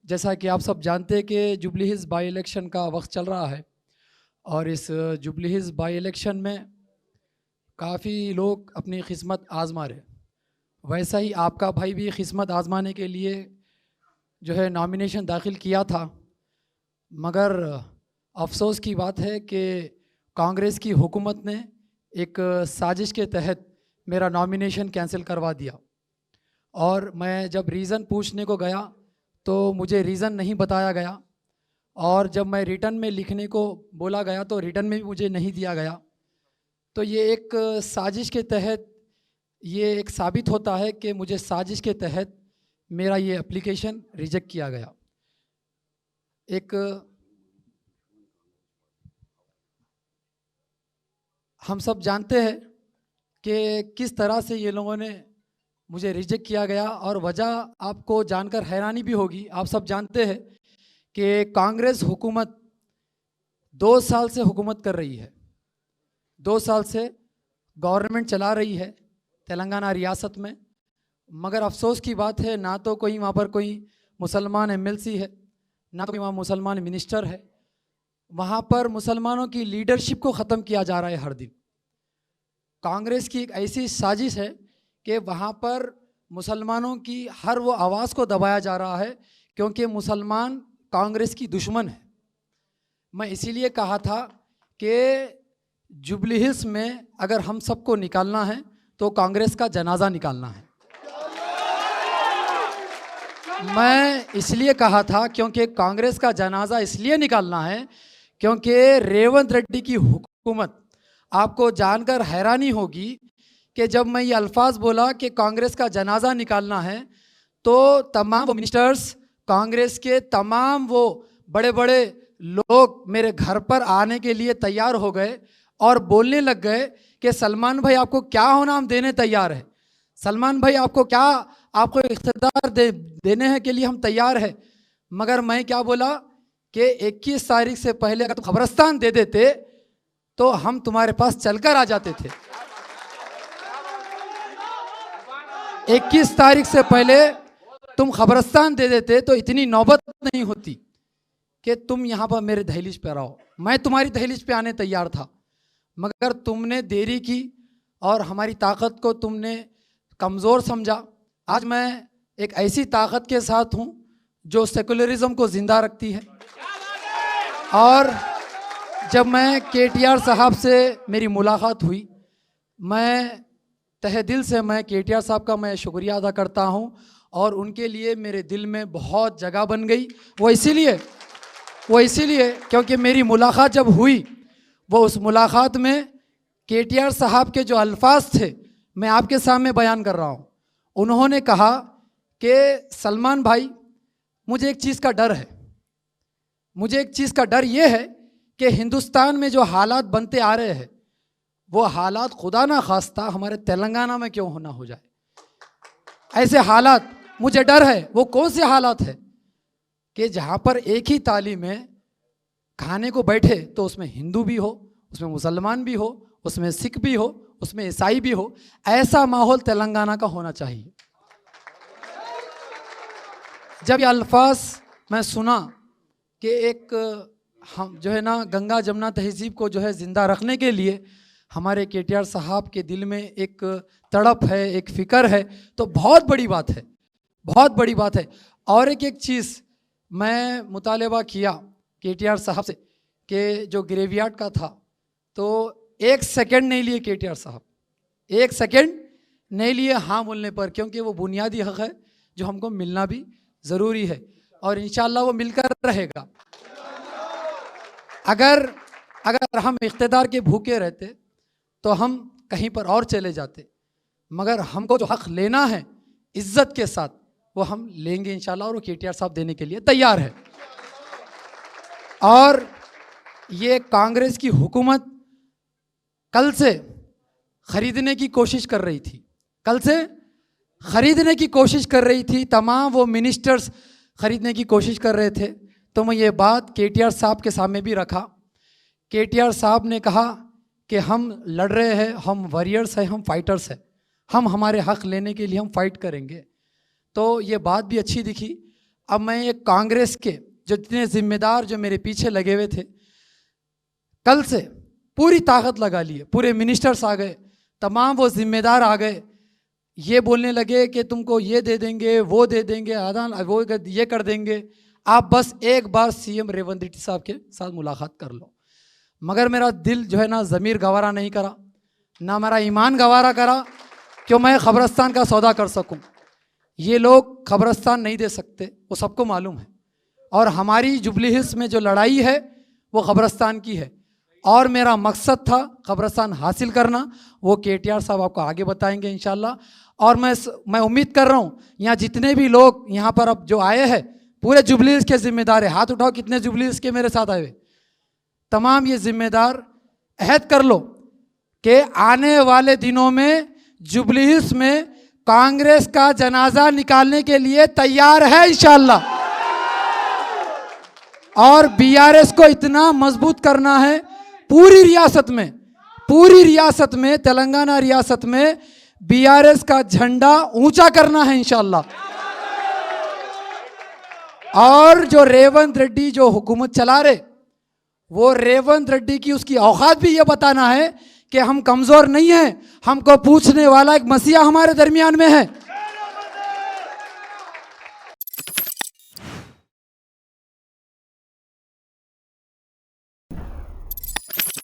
जैसा कि आप सब जानते हैं कि जुबली हिल्स बाई इलेक्शन का वक्त चल रहा है और इस जुबली हिल्स बाई इलेक्शन में काफ़ी लोग अपनी किस्मत आजमा रहे। वैसा ही आपका भाई भी किस्मत आजमाने के लिए जो है नॉमिनेशन दाखिल किया था, मगर अफसोस की बात है कि कांग्रेस की हुकूमत ने एक साजिश के तहत मेरा नॉमिनेशन कैंसिल करवा दिया। और मैं जब रीज़न पूछने को गया तो मुझे रीज़न नहीं बताया गया, और जब मैं रिटर्न में लिखने को बोला गया तो रिटर्न में भी मुझे नहीं दिया गया। तो ये एक साजिश के तहत ये एक साबित होता है कि मुझे साजिश के तहत मेरा ये एप्लीकेशन रिजेक्ट किया गया। एक हम सब जानते हैं कि किस तरह से ये लोगों ने मुझे रिजेक्ट किया गया, और वजह आपको जानकर हैरानी भी होगी। आप सब जानते हैं कि कांग्रेस हुकूमत 2 साल से हुकूमत कर रही है, 2 साल से गवर्नमेंट चला रही है तेलंगाना रियासत में, मगर अफसोस की बात है ना तो कोई वहाँ पर कोई मुसलमान एमएलसी है, ना तो कोई वहाँ मुसलमान मिनिस्टर है। वहाँ पर मुसलमानों की लीडरशिप को ख़त्म किया जा रहा है हर दिन। कांग्रेस की एक ऐसी साजिश है कि वहाँ पर मुसलमानों की हर वो आवाज़ को दबाया जा रहा है, क्योंकि मुसलमान कांग्रेस की दुश्मन है। मैं इसीलिए कहा था कि जुबली हिल्स में अगर हम सबको निकालना है तो कांग्रेस का जनाजा निकालना है। मैं इसलिए कहा था क्योंकि कांग्रेस का जनाजा इसलिए निकालना है क्योंकि रेवंत रेड्डी की हुकूमत, आपको जानकर हैरानी होगी कि जब मैं ये अल्फाज बोला कि कांग्रेस का जनाजा निकालना है तो तमाम वो मिनिस्टर्स, कांग्रेस के तमाम वो बड़े बड़े लोग मेरे घर पर आने के लिए तैयार हो गए और बोलने लग गए कि सलमान भाई आपको क्या होना हम देने तैयार है, सलमान भाई आपको क्या, आपको इख्तियार देने हैं के लिए हम तैयार है। मगर मैं क्या बोला कि 21 तारीख से पहले अगर तुम खबरस्तान दे देते तो हम तुम्हारे पास चलकर आ जाते थे। 21 तारीख से पहले तुम खबरस्तान दे देते तो इतनी नौबत नहीं होती कि तुम यहाँ पर मेरे दहलीज पे रहो। मैं तुम्हारी दहलीज पे आने तैयार था, मगर तुमने देरी की और हमारी ताकत को तुमने कमज़ोर समझा। आज मैं एक ऐसी ताकत के साथ हूँ जो सेकुलरिज्म को ज़िंदा रखती है। और जब मैं केटीआर साहब से मेरी मुलाकात हुई, मैं तहे दिल से मैं केटीआर साहब का मैं शुक्रिया अदा करता हूँ, और उनके लिए मेरे दिल में बहुत जगह बन गई। वो इसीलिए क्योंकि मेरी मुलाकात जब हुई, वो उस मुलाकात में केटीआर साहब के जो अल्फाज थे मैं आपके सामने बयान कर रहा हूँ। उन्होंने कहा कि सलमान भाई मुझे एक चीज़ का डर है, मुझे एक चीज़ का डर ये है कि हिंदुस्तान में जो हालात बनते आ रहे हैं वो हालात खुदा ना खास्ता हमारे तेलंगाना में क्यों होना हो जाए। ऐसे हालात मुझे डर है। वो कौन से हालात है कि जहाँ पर एक ही थाली में खाने को बैठे तो उसमें हिंदू भी हो, उसमें मुसलमान भी हो, उसमें सिख भी हो, उसमें ईसाई भी हो। ऐसा माहौल तेलंगाना का होना चाहिए। जब ये अल्फाज मैं सुना कि एक हम जो है ना गंगा जमुना तहजीब को जो है ज़िंदा रखने के लिए हमारे केटीआर साहब के दिल में एक तड़प है, एक फ़िक्र है, तो बहुत बड़ी बात है, बहुत बड़ी बात है। और एक चीज़ मैं मुतालबा किया केटीआर साहब से कि जो ग्रेवयार्ड का था, तो 1 सेकंड नहीं लिए केटीआर साहब, 1 सेकंड नहीं लिए हाँ बोलने पर, क्योंकि वो बुनियादी हक़ है जो हमको मिलना भी ज़रूरी है, और इंशाअल्लाह वो मिलकर रहेगा। अगर हम इख्तिदार के भूखे रहते तो हम कहीं पर और चले जाते, मगर हमको जो हक़ लेना है इज़्ज़त के साथ वो हम लेंगे इंशाअल्लाह, और वो केटीआर साहब देने के लिए तैयार है। और ये कांग्रेस की हुकूमत कल से ख़रीदने की कोशिश कर रही थी, कल से ख़रीदने की कोशिश कर रही थी, तमाम वो मिनिस्टर्स ख़रीदने की कोशिश कर रहे थे। तो मैं ये बात केटीआर साहब के सामने भी रखा। केटीआर साहब ने कहा कि हम लड़ रहे हैं, हम वॉरियर्स हैं, हम फाइटर्स हैं, हम हमारे हक़ लेने के लिए हम फाइट करेंगे। तो ये बात भी अच्छी दिखी। अब मैं ये कांग्रेस के जो जितने जिम्मेदार जो मेरे पीछे लगे हुए थे, कल से पूरी ताकत लगा लिए, पूरे मिनिस्टर्स आ गए, तमाम वो जिम्मेदार आ गए, ये बोलने लगे कि तुमको ये दे देंगे, वो दे देंगे, आदान वो ये कर देंगे, आप बस एक बार सीएम रेवंत रेड्डी साहब के साथ मुलाकात कर लो। मगर मेरा दिल जो है ना ज़मीर गवारा नहीं करा, ना मेरा ईमान गवारा करा कि मैं खबरस्तान का सौदा कर सकूं। ये लोग खबरस्तान नहीं दे सकते, वो सबको मालूम है, और हमारी जुबली हिल्स में जो लड़ाई है वो खबरस्तान की है, और मेरा मकसद था खबरस्तान हासिल करना। वो केटीआर साहब आपको आगे बताएंगे इंशाल्लाह। और मैं उम्मीद कर रहा हूँ यहाँ जितने भी लोग यहाँ पर अब जो आए हैं पूरे जुबली हिल्स के जिम्मेदार है, हाथ उठाओ कितने जुबली हिल्स के मेरे साथ आए हुए, तमाम ये जिम्मेदार अहद कर लो कि आने वाले दिनों में जुबली हिल्स में कांग्रेस का जनाजा निकालने के लिए तैयार है इंशाल्लाह। और बीआरएस को इतना मजबूत करना है पूरी रियासत में तेलंगाना रियासत में बीआरएस का झंडा ऊंचा करना है इंशाल्लाह। और जो रेवंत रेड्डी जो हुकूमत चला रहे, वो रेवंत रेड्डी की उसकी औकात भी ये बताना है कि हम कमज़ोर नहीं हैं, हमको पूछने वाला एक मसीहा हमारे दरमियान में है।